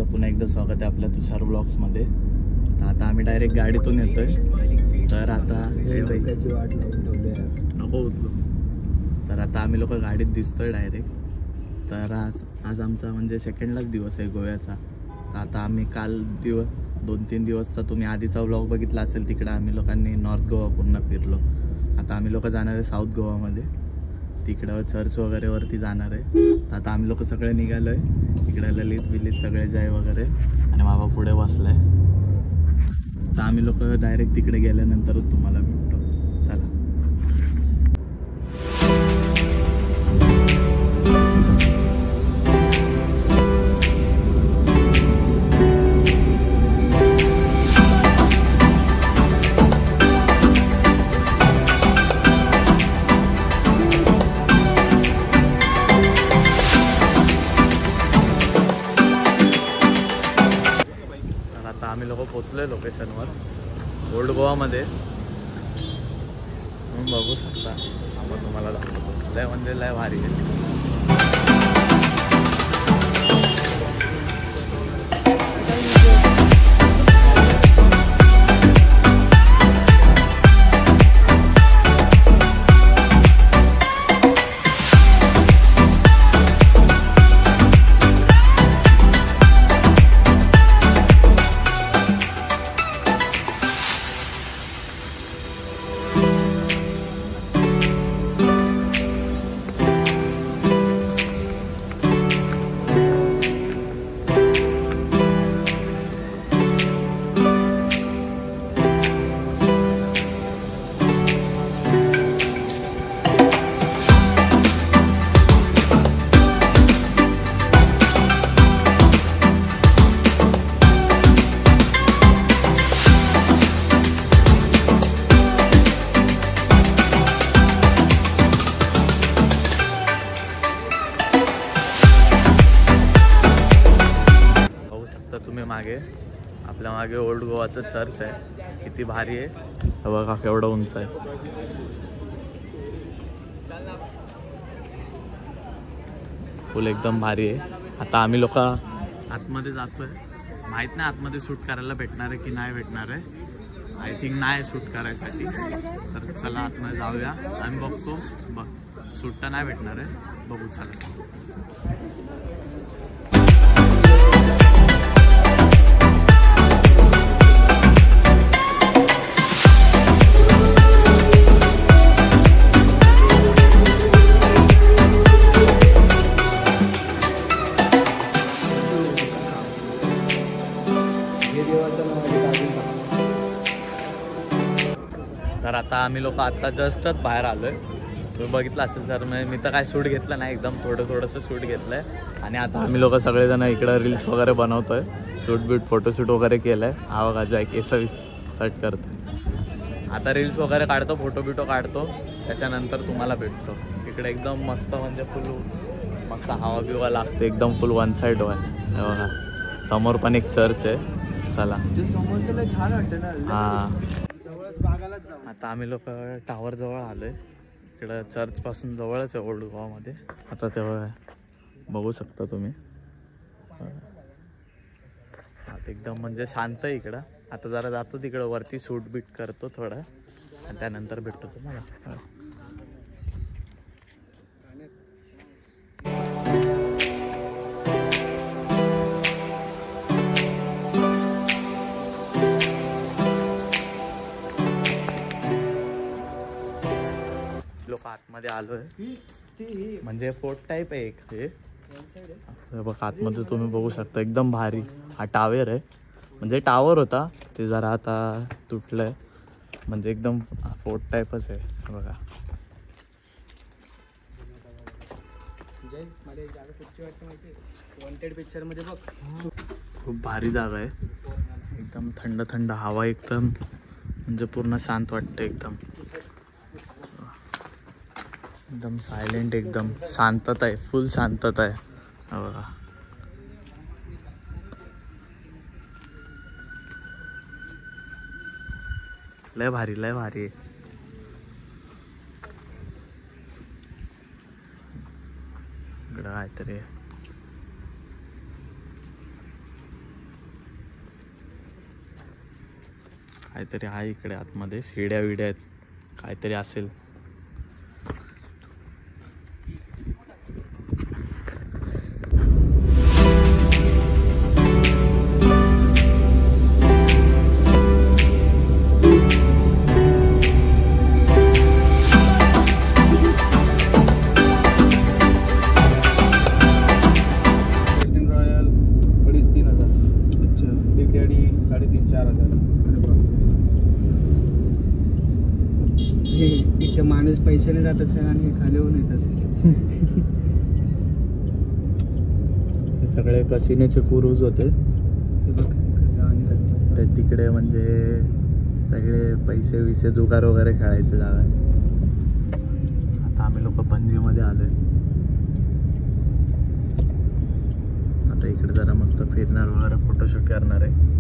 पुन्हा एकदा स्वागत आहे आपल्या तुषार ब्लॉग्समध्ये। तर आता आम्ही डायरेक्ट गाडीतून येतोय। तर आता त्याची वाट लावून ठेवली नको उचलू। तर आता आम्ही लोक गाडीत दिसतोय डायरेक्ट। तर आज आमचा म्हणजे सेकंडलाच दिवस आहे गोव्याचा। तर आता आम्ही काल 2-3 दिवसचा तुम्ही आधीचा व्लॉग बघितला असेल, तिकडे आम्ही लोकांनी नॉर्थ गोवा पूर्ण फिरलो। आता आम्ही लोक जाणार आहे साऊथ गोवामध्ये, तिकडं चर्च वगैरे वरती जाणार आहे। आता आम्ही लोक सगळे निघालो आहे। इकडे ललित सगळे जाय वगैरे आणि बाबा पुढे बसलाय। तर आम्ही लोक डायरेक्ट तिकडे गेल्यानंतर तुम्हाला भेटतो। चला। आता आम्ही लोक पोचलोय लोकेशनवर ओल्ड गोवामध्ये। तुम्ही बघू शकता, आम्हाला तुम्हाला दाखवतो। लय म्हणजे लय भारी आहे। तुम्ही मागे आपल्या मागे ओल्ड गोवाचं चर्च आहे, किती भारी आहे बघा, केवढं उंच आहे। फुल एकदम भारी आहे। आता आम्ही लोक आतमध्ये जातोय। माहित नाही आतमध्ये शूट करायला भेटणार आहे की नाही भेटणार आहे। आय थिंक नाही शूट करायसाठी। तर चला आतमध्ये जाऊया, आम्ही बघतो। शूट तर नाही भेटणार आहे, बघू चला। तर आता आम्ही लोक आता जस्टच बाहेर आलोय। तुम्ही बघितलं असेल सर, मी तर काय शूट घेतलं नाही, एकदम थोडंसं शूट घेतलंय। आणि आता आम्ही लोक सगळेजण इकडं रील्स वगैरे बनवतोय, फोटोशूट वगैरे केलंय। हा बघा जय केस सेट करतो। आता रील्स वगैरे काढतो, फोटो काढतो, त्याच्यानंतर तुम्हाला भेटतो। इकडे एकदम मस्त म्हणजे फुल मस्त हवा बिवा लागते, एकदम फुल वन साईड आहे बघा। समोर पण एक चर्च आहे। चला हां, आता आम्ही लोक टावर जवळ आलोय। इकडं चर्च पासून जवळच आहे ओल्ड गोवामध्ये। आता तेव्हा बघू शकता तुम्ही, आता एकदम म्हणजे शांत आहे इकडं। आता जरा जातो तिकडं वरती, शूट बीट करतो थोडं आणि त्यानंतर भेटतो तुम्हाला। लोक आतमध्ये आलोय, म्हणजे फोर्ट टाईप आहे एक हे बघा। आतमध्ये तुम्ही बघू शकता, एकदम भारी। हा टावर आहे, म्हणजे टावर होता ते जरा आता तुटलंय, म्हणजे एकदम फोर्ट टाईपच आहे बघा। वॉन्टेड पिक्चर मध्ये बघ, खूप भारी जागा आहे। एकदम थंड हवा, एकदम म्हणजे पूर्ण शांत वाटतं एकदम। एकदम सायलेंट, एकदम शांतता आहे, फुल शांतता आहे. हा बघा, लय भारी, लय भारी आहे. इकडं काहीतरी काहीतरी आहे इकडे आतमध्ये, शिड्या विड्या आहेत, काहीतरी असेल. माणूस पैशाने जात असेल आणि खाली होऊन येत असेल. हे सगळे कसिनेचे कुरूज होते ते तिकडे, म्हणजे सगळे पैसे विसे जुगार वगैरे खेळायचे जागा. आता आम्ही लोक पणजीमध्ये आलोय. आता इकडे जरा मस्त फिरणार वगैरे, फोटोशूट करणार आहे.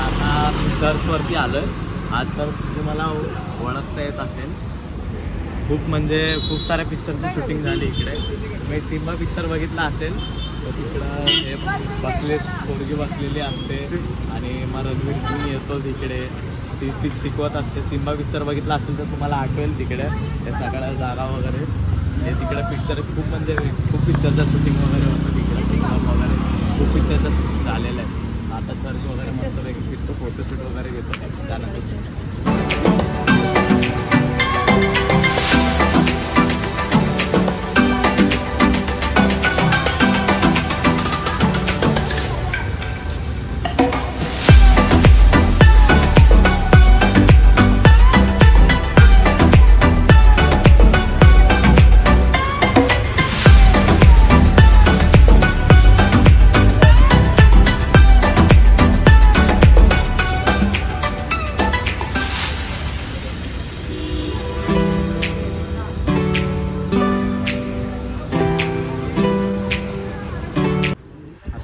आता चर्चवरती आलोय. आज तर तुम्हाला ओळखता येत असेल, खूप म्हणजे खूप साऱ्या पिक्चरची शूटिंग झाली इकडे. मी सिम्बा पिक्चर बघितला असेल तर तिकडं हे बसले, पोरगी बसलेली असते आणि मग रणवीर सिंग येतो तिकडे, ती शिकवत असते. सिम्बा पिक्चर बघितला असेल तर तुम्हाला आठवेल तिकडे हे सगळ्या जागा वगैरे. हे तिकडे पिक्चर खूप म्हणजे खूप पिक्चरचं शूटिंग वगैरे होतं तिकडे, सिंगम वगैरे खूप पिक्चरचं शूटिंग झालेलं आहे. आता चर्च वगैरे मस्तपैकी फिरतो, फोटोशूट वगैरे घेतो. त्यानंतर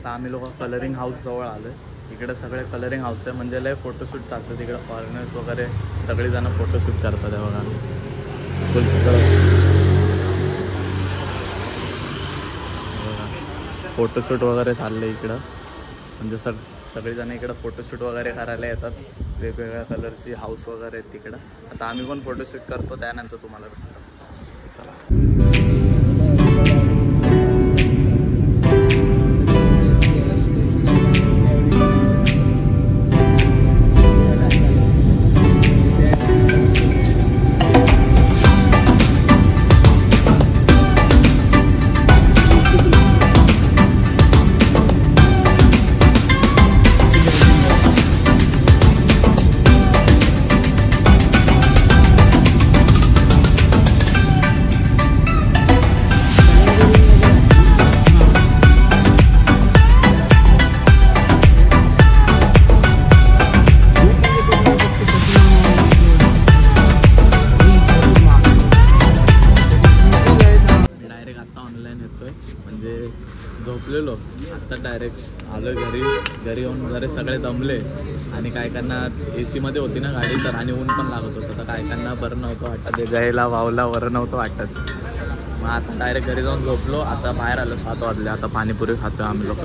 आम्ही लोक कलरिंग हाऊस जवळ आलोय. इकडे सगळे कलरिंग हाऊस आहे, म्हणजे लय फोटोशूट चालतं तिकडे. फॉरेनर्स वगैरे सगळेजण फोटोशूट करतात. बघा फोटोशूट वगैरे चाललंय इकडं, म्हणजे सगळेजण इकडं फोटोशूट वगैरे करायला येतात. वेगवेगळ्या कलरची हाऊस वगैरे आहेत तिकडं. आता आम्ही पण फोटोशूट करतो, त्यानंतर तुम्हाला भेटतो. झोपलेलो, आता डायरेक्ट आलो घरी येऊन जरा सगळे दमले. आणि काय करणार, AC मध्ये होती ना गाडी तर, आणि ऊन पण लागत होतं. तर काय करणार, बरं नव्हतं वाटत, जायला वावला बरं नव्हतं वाटत. मग आता डायरेक्ट घरी जाऊन झोपलो. आता बाहेर आलो, 7 वाजले. आता पाणीपुरी खातो आम्ही लोक.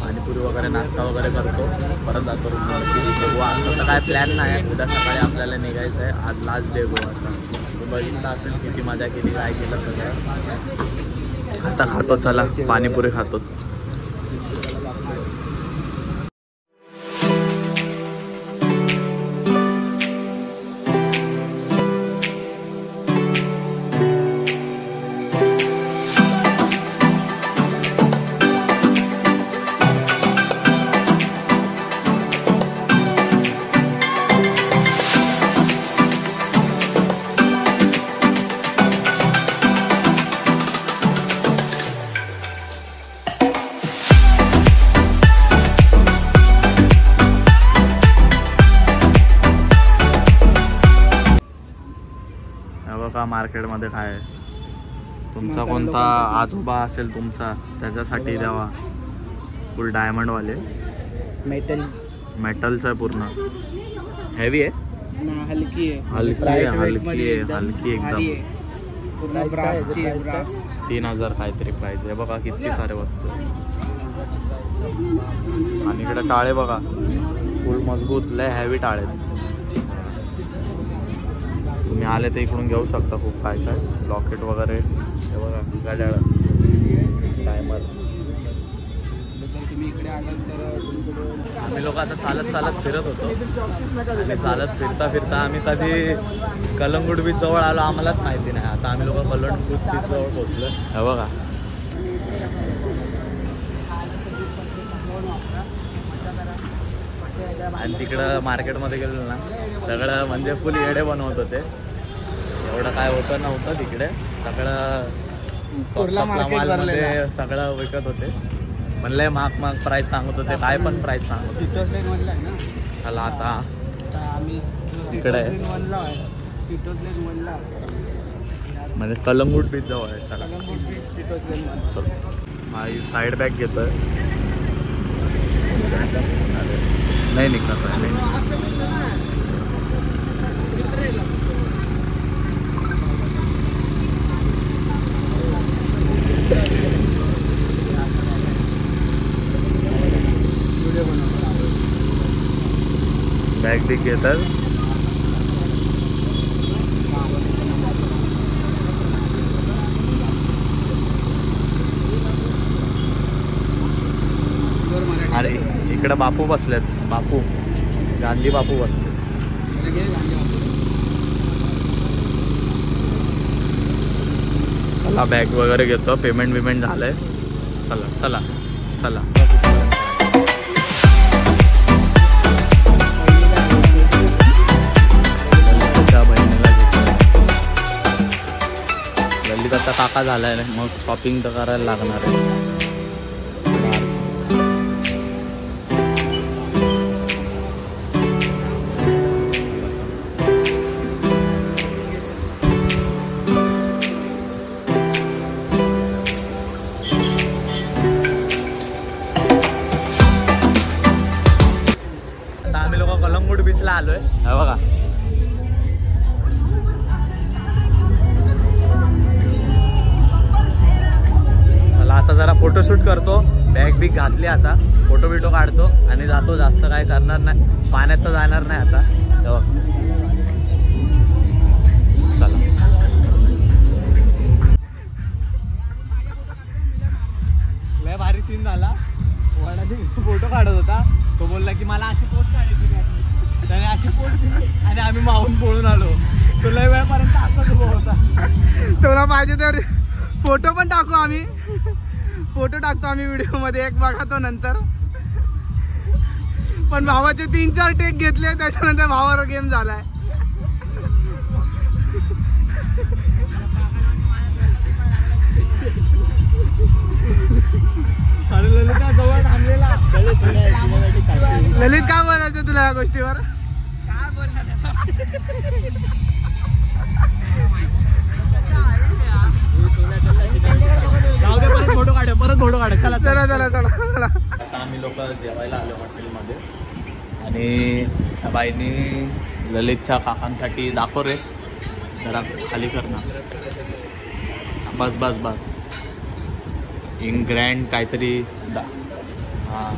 पाणीपुरी वगैरे नाश्ता वगैरे करतो, परत जातो रूमवरती. बघू, आता काय प्लॅन नाही. उद्या सकाळी आपल्याला निघायचं आहे. आज लास्ट डे गोवाचा. तू बघितलं असेल किती मजा केली, काय केलं सगळं. आता खातो, चला पाणीपुरी खातोच. बघा मार्केटमध्ये काय आहे. तुमचा कोणता आजोबा असेल तुमचा त्याच्यासाठी द्यावा. फुल डायमंड वाले मेटलचं आहे पूर्ण. हेवी आहे. हलकी आहे. हलकी एकदम. 3000 काहीतरी प्राइस आहे. बघा किती सारे वस्तू. आणि इकडे टाळे बघा फुल मजबूत लय हेवी टाळे. तुम्ही आले तर इकडून घेऊ शकता. खूप काय काय लॉकेट वगैरे हे बघा. गाड्या टायमर. आम्ही लोक आता चालत फिरत होतो आणि चालत फिरता आम्ही कधी कलंगूट बीच जवळ आलो आम्हालाच माहिती नाही. आता आम्ही लोक कलंगूट बीच जवळ पोहोचलो. हे बघा आणि तिकडं मार्केटमध्ये गेलो ना सगळं म्हणजे फुल येडे बनवत होते. एवढं काय होतं नव्हतं तिकडे. सगळं मार्केटमध्ये सगळं विकत होते. म्हणलंय महाग प्राइस सांगत होते. काय पण प्राइस सांगत होते. चला आता इकडे म्हणजे कलंगूट बीच जवळ आहे. चला माझी साईड बॅग घेतोय. नाही निघणार बॅग बिग घेतात. अरे इकडे बापू बसलेत. बापू गांधी बापू बसले. चला बॅग वगैरे घेतो. पेमेंट बिमेंट झालंय. चला चला चला. ललित आता काका झालाय मग शॉपिंग तर करायला लागणार आहे. आता आम्ही लोक कलंगूट बीचला आलोय. हे बघा आता जरा फोटोशूट करतो. बॅग बिग घातली आता. फोटो बिटो काढतो आणि जातो. जास्त काय करणार नाही. पाण्यात तर जाणार नाही आता. चला लय भारी सीन झाला. फोटो काढत होता. तो बोलला की मला अशी पोस्ट काढायची नाही. त्याने अशी पोस्ट दिली आणि आम्ही मावून पळून आलो. तो लय वेळपर्यंत असाच उभा होता. तुला पाहिजे तर फोटो पण टाकू आम्ही. फोटो टाकतो आम्ही व्हिडिओ मध्ये. एक बघा तो नंतर. पण भावाचे 3-4 टेक घेतले त्याच्यानंतर भावावर गेम झालाय. अरे ललित जवळ थांबलेला. ललित काय बोलायचं तुला या गोष्टीवर? काय बोलणार परत फोटो काढ. चला चला चला चला चला. आता आम्ही लोक जेवायला आलो हॉटेलमध्ये आणि त्या बाईंनी ललितच्या काकांसाठी दाखव रे जरा खाली करणार. बस बस बस. इन ग्रँड काहीतरी हां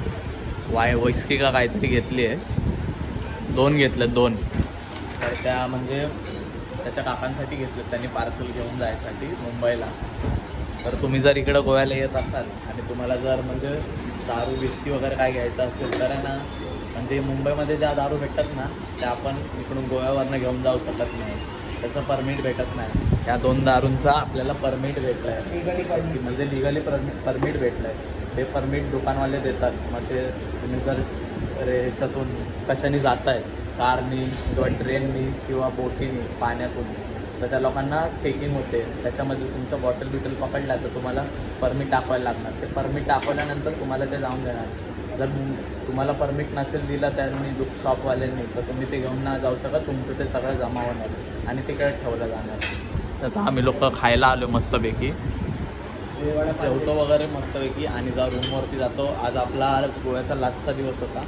वॉइस्की का काहीतरी घेतली आहे. 2 घेतलेत 2. तर त्या म्हणजे त्याच्या काकांसाठी घेतलेत त्यांनी पार्सल घेऊन जायसाठी मुंबईला. तर तुम्ही जर इकडं गोव्याला येत असाल आणि तुम्हाला जर म्हणजे दारू विस्की वगैरे काय घ्यायचं असेल तर आहे ना म्हणजे मुंबईमध्ये ज्या दारू भेटतात ना त्या आपण इकडून गोव्यावरनं घेऊन जाऊ शकत नाही. त्याचं परमिट भेटत नाही. त्या 2 दारूंचा आपल्याला परमिट भेटलं आहे. म्हणजे लिगली परमिट भेटलं आहे. ते परमिट दुकानवाले देतात. मग ते तुम्ही जर ह्याच्यातून कशाने जाताय कारनी किंवा ट्रेननी किंवा बोटीनी पाण्यातून तर त्या लोकांना चेकिंग होते. त्याच्यामध्ये तुमचं बॉटल बिटल पकडला तर तुम्हाला परमिट दाखवायला लागणार. ते परमिट दाखवल्यानंतर तुम्हाला ते जाऊन देणार. जर तुम्हाला परमिट नसेल दिला त्यांनी शॉपवाल्यांनी तर तुम्ही ते घेऊन ना जाऊ शकत. तुमचं ते सगळं जमा होणार आणि तिकडे ठेवलं जाणार. आता आम्ही लोक खायला आलो मस्तपैकी, जेवतो वगैरे मस्तपैकी आणि जा रूमवरती जातो. आज आपला गोव्याचा लास्टचा दिवस होता.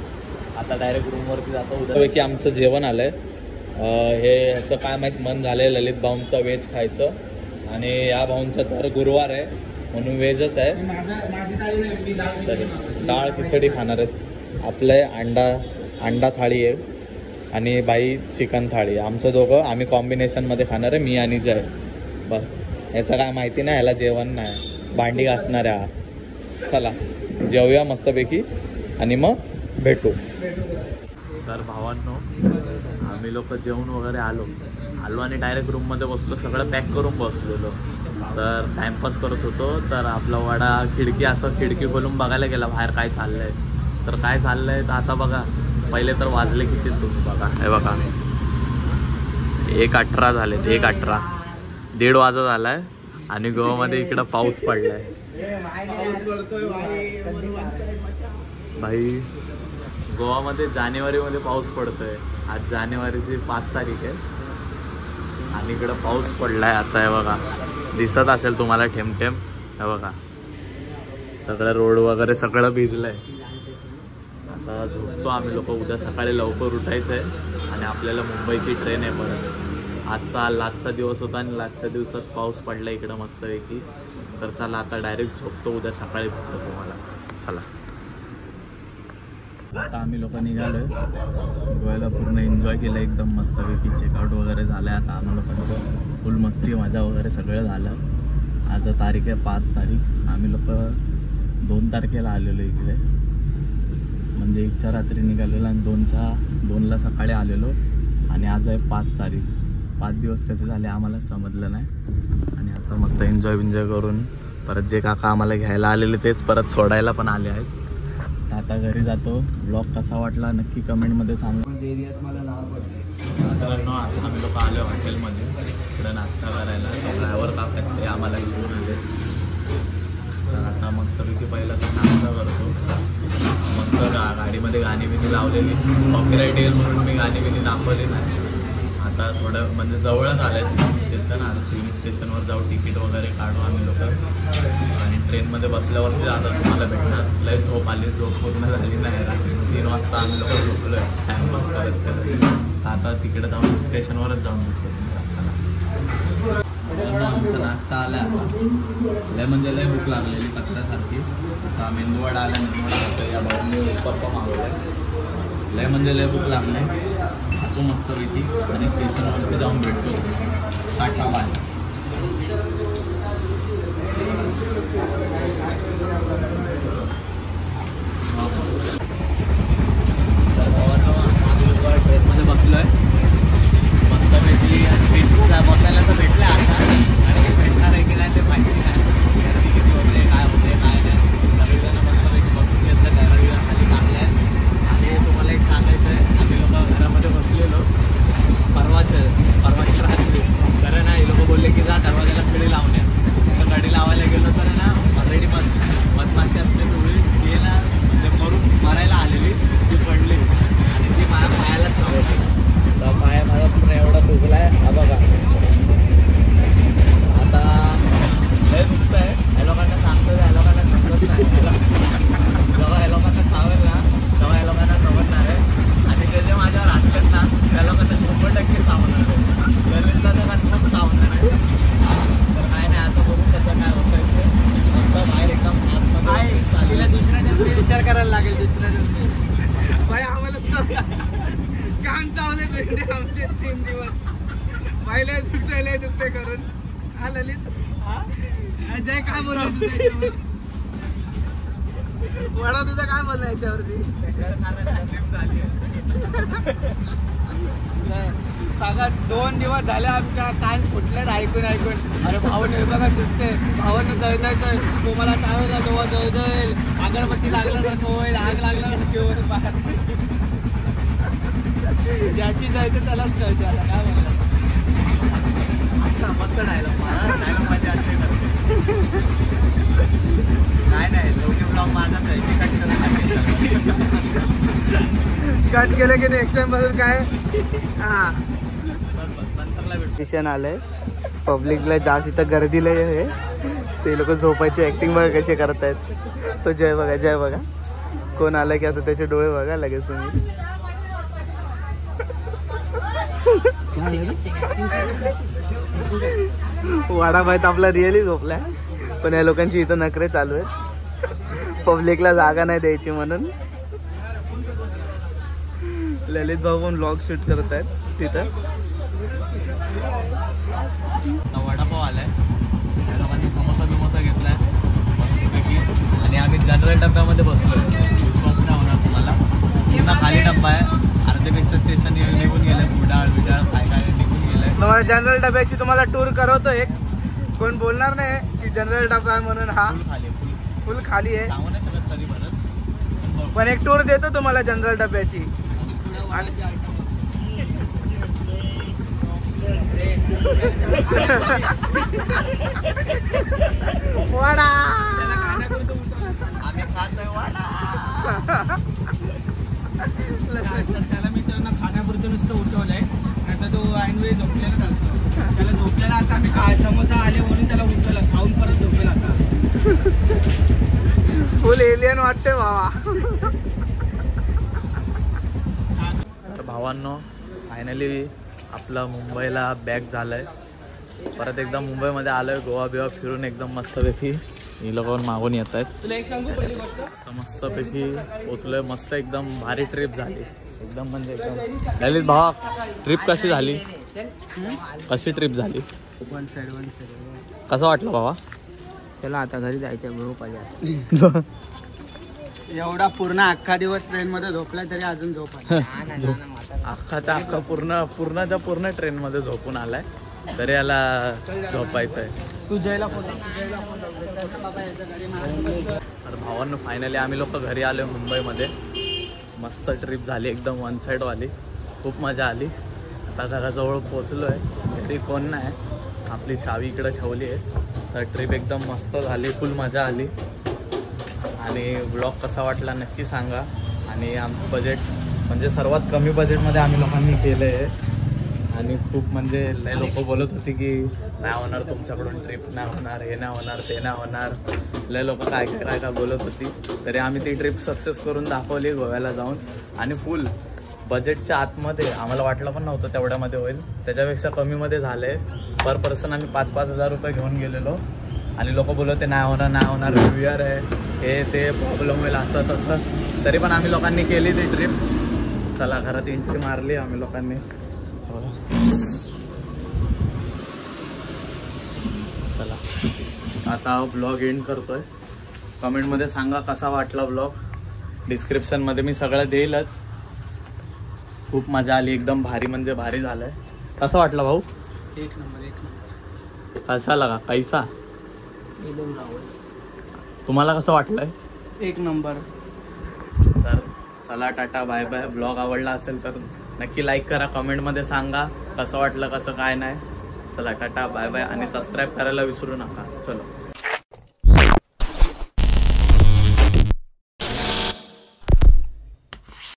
आता डायरेक्ट रूमवरती जातो. उद्यापैकी आमचं जेवण आलंय. हे ह्याचं काय माहीत मन झालंय ललित भाऊंचं व्हेज खायचं आणि या भाऊंचा तर गुरुवार आहे म्हणून व्हेजच आहे. डाळ खिचडी खाणार आहेत. आपलं अंडा थाळी आहे आणि बाई चिकन थाळी. आमचं दोघं आम्ही कॉम्बिनेशनमध्ये खाणार आहे, मी आणि जय. बस याचं काय माहिती नाही, ह्याला जेवण नाही, भांडी घासणार आहे. चला जेवूया मस्तपैकी आणि मग भेटू. तर भावांनो आम्ही लोक जेवण वगैरे आलो आणि डायरेक्ट रूममध्ये बसलो. सगळं पॅक करून बसलेलो. तर टाईमपास करत होतो. तर आपला वाडा खिडकी खोलून बघायला गेला बाहेर काय चाललंय. तर काय चाललंय तर आता बघा, पहिले तर वाजले किती तुम्ही बघा. हे बघा 1:18 झालेत. 1:18 1:30 वाजत आलाय आणि गोव्यामध्ये इकडं पाऊस पडलाय भाई. गोवामध्ये जानेवारीमध्ये पाऊस पडतोय. आज जानेवारीची 5 तारीख आहे आणि इकडं पाऊस पडलाय आता. हे बघा दिसत असेल तुम्हाला ठेम. हे बघा सगळं रोड वगैरे सगळं भिजलंय. आता झोपतो आम्ही लोक. उद्या सकाळी लवकर उठायचं आहे आणि आपल्याला मुंबईची ट्रेन आहे परत. आजचा लास्टचा दिवस होता आणि लास्टच्या दिवसात पाऊस पडला इकडं मस्तपैकी. तर चला आता डायरेक्ट झोपतो. उद्या सकाळी भेटतो तुम्हाला. चला आता आम्ही लोक निघालोय. गोव्याला पूर्ण एन्जॉय केलं एकदम मस्तपैकी. चेकआउट वगैरे झालं आहे. आता आम्हाला पण फुल मस्ती मजा वगैरे सगळं झालं. आज तारीख आहे 5 तारीख. आम्ही लोक 2 तारखेला आलेलो इकडे, म्हणजे 1च्या रात्री निघालेलो आणि 2ला सकाळी आलेलो आणि आज आहे 5 तारीख. 5 दिवस कसे झाले आम्हाला समजलं नाही. आणि आता मस्त एन्जॉय करून परत जे काका आम्हाला घ्यायला आलेले तेच परत सोडायला पण आले आहेत. आता घरी जातो. ब्लॉग कसा वाटला नक्की कमेंटमध्ये सांगा. मित्रांनो आता आम्ही लोक आलो हॉटेलमध्ये इकडं नाश्ता करायला. ड्रायव्हर काका ते आम्हाला घेऊन आले. तर आता मस्तपैकी पहिला तर नाश्ता करतो. मस्त गाडीमध्ये गाणी बिणी लावलेली. कॉपीराईट येईल म्हणून मी गाणी बिणी दाखवली नाही. आता थोडं म्हणजे जवळच आलं आहे स्टेशन. आता स्टेशनवर जाऊ, तिकीट वगैरे काढू आम्ही लोक आणि ट्रेनमध्ये बसल्यावरती आता तुम्हाला भेटणार. लय झोप आली, झोप पूर्ण झाली नाही. रात्री 3 वाजता आम्ही लोक झोपलो आहे टाईमपास करत. आता तिकडे जाऊन स्टेशनवरच जाऊन भेटतो. आमचा नाश्ता आला आता. लय म्हणजे लय भूक लागलेली पक्षासारखी. आता मेंदूवडा आला. मेंदूवडा खातो. या भाऊने उत्तप्पा मागवला. लय म्हणजे लय भूक लागले. असो मस्तपैकी आणि स्टेशनवरती जाऊन भेटतो. Tata bye. ट्रेनमध्ये बसलो आहे मस्तपैकी. सीट बसायला तर भेटलं आता आणि भेटणार आहे की नाही ते माहिती नाही. गर्दी किती होते, काय होते काय नाही. सगळेजण मस्तपैकी बसून घेतलं. घराला खाली चांगलं आहे. आणि तुम्हाला एक सांगायचं आहे, आम्ही लोक घरामध्ये बसलेलो परवाच्या रात्री. कारण ना हे लोक बोलले की जा दरवाजाला खिळी लावण्या. तर गाडी लावायला गेलो तर ना ऑलरेडी मधमाशी असते थोडी ती ना म्हणजे मरायला आलेली ती पडली आणि ती माझ्या पायालाच चावते. तर पाया माझा पूर्ण एवढा सुजला आहे. हा बघा आता लय दुखत आहे. या लोकांना सांगतो, या लोकांना समजत नाही. जेव्हा या लोकांना चावेल ना तेव्हा या लोकांना समजणार आहे. आणि ते जे माझ्यावर हसलेत ना त्या लोकांना 100% चावणार आहे. गरजेला तर कन्फर्म चावणार आहे. तर काय नाही, आता बघू कसं काय होतं इथे. मस्त बाहेर एकदम आतमध्ये दुसऱ्या जन्मी विचार करायला लागेल. दुसऱ्या जन्मी भाई आम्हाला कान चावले भेंडे आमचे 3 दिवस. भाई लय दुखतंय करून. हा ललित अजय काय बोलला तुझ्या वडा तुझं काय बोलला याच्यावरती. सांगा 2 दिवस झाले आमच्या कान फुटलेत ऐकून. अरे भावाने बघा सुचते. भावानं जळजळतोय. तुम्हाला चावेल तेव्हा जळजळेल. अगरबत्ती लागल्यासारखं होईल. आग लागल्यासारखी होईल. ज्याची जळते त्यालाच कळते. आता काय बोलला. अच्छा मस्त डायलॉग माझे अच्छे करते. काय नाही शेवटी ब्लॉग माझाच आहे. मी कट केलं की नेक्स्ट टाइम बघून काय. हा नंतरला भेटू. आलंय पब्लिकला जास्त इथं गर्दीला आहे. ते लोक झोपायची ऍक्टिंग बघा कशी करतायत. तो जय बघा, जय बघा. कोण आलं की आता त्याचे डोळे बघा लगेच तुम्ही. वाडाबाईत आपला रिअली झोपलाय, पण या लोकांची इथं नखरे चालू आहेत. पब्लिकला जागा नाही द्यायची म्हणून. ललित भाऊ पण ब्लॉग शूट करत आहेत तिथं. वडापाव आलाय, त्या लोकांनी समोसा बिमोसा घेतलाय मस्तपैकी. आणि आम्ही जनरल डब्यामध्ये बसलोय. विश्वास नाही होणार तुम्हाला. पूर्ण खाली डब्बा आहे. अर्धेपेक्षा स्टेशन निघून गेलंय. बुडाळ बिडाळ काय काय निघून गेलंय. तुम्हाला जनरल डब्याची तुम्हाला टूर करवतो एक. कोण बोलणार नाही की जनरल डबा आहे म्हणून. हा फुल खाली आहे, फुल खाली आहे. सांगू नाही शकत कधी परत, पण एक टूर देतो तुम्हाला जनरल डब्याची. वडा आम्ही खातोय वडा. त्याला मी त्यांना खाण्यापुरतं नुसतं उठवलंय. आता तो ऐनवेळी झोपलेला असतो. त्याला झोपलेला आता आम्ही काय समोसा आले म्हणून त्याला उठवलं. खाऊन परत झोपेल आता. फुल एलियन वाटते भावा. तर भावांनो, फायनली आपला मुंबईला बॅक झालंय. परत एकदा मुंबईमध्ये आलोय. गोवा बिवा फिरून एकदम मस्तपैकी ही लोक मागून येत आहेत. तुला एक सांगू पहिली गोष्ट, मस्तपैकी पोचलोय. मस्त एकदम भारी ट्रिप झाली. एकदम म्हणजे एकदम. ललित भावा, ट्रिप कशी झाली? कशी ट्रिप झाली? One side. कसं वाटलं भावा? त्याला आता घरी जायचं भाऊ पाहिजे. एवढा पूर्ण अख्खा दिवस ट्रेन मध्ये झोपला तरी अजून झोप आली. अख्खाचा अख्खा पूर्णच्या पूर्ण ट्रेन मध्ये झोपून आलाय, तरी याला झोपायचंय. तू जयला तर भावांनो, फायनली आम्ही लोक घरी आलो मुंबईमध्ये. मस्त ट्रिप झाली एकदम वन साईड वाली. खूप मजा आली. आता घराजवळ पोचलोय. घरी कोण नाही. आपली चावी इकडे ठेवली आहे. तर ट्रिप एकदम मस्त झाली. फुल मजा आली. आणि ब्लॉग कसा वाटला नक्की सांगा. आणि आमचं बजेट म्हणजे सर्वात कमी बजेटमध्ये आम्ही लोकांनी केलं आहे. आणि खूप म्हणजे लय लोक बोलत होती की नाही होणार तुमच्याकडून ट्रिप, नाही होणार, हे नाही होणार, ते नाही होणार. लय लोक काय काय काय बोलत होती. तरी आम्ही ती ट्रिप सक्सेस करून दाखवली गोव्याला जाऊन. आणि फुल बजेटच्या आतमध्ये. आम्हाला वाटलं पण नव्हतं तेवढ्यामध्ये होईल. त्याच्यापेक्षा कमीमध्ये झालं आहे. पर पर्सन आम्ही 5-5 हजार रुपये घेऊन गेलेलो. आणि लोक बोलत ते नाही होणार, नाही होणार, न्यू इयर आहे, हे ते प्रॉब्लेम होईल, असं तसं. तरी पण आम्ही लोकांनी केली ती ट्रिप. चला, घरात एंट्री मारली आम्ही लोकांनी. चला, आता ब्लॉग एंड करतोय. कमेंटमध्ये सांगा कसा वाटला ब्लॉग. डिस्क्रिप्शनमध्ये मी सगळं देईलच. खूप मजा आली. एकदम भारी म्हणजे भारी झालंय. कसं वाटलं भाऊ? एक नंबर. कसा लगा? कैसा? एकदम रावस. तुम्हाला कसं वाटलंय? एक नंबर. तर चला, टाटा, बाय बाय. ब्लॉग आवडला असेल तर नक्की लाईक करा. कमेंटमध्ये सांगा कसं वाटलं, कसं काय नाही. चला, टाटा, बाय बाय. आणि सबस्क्राईब करायला विसरू नका. चलो.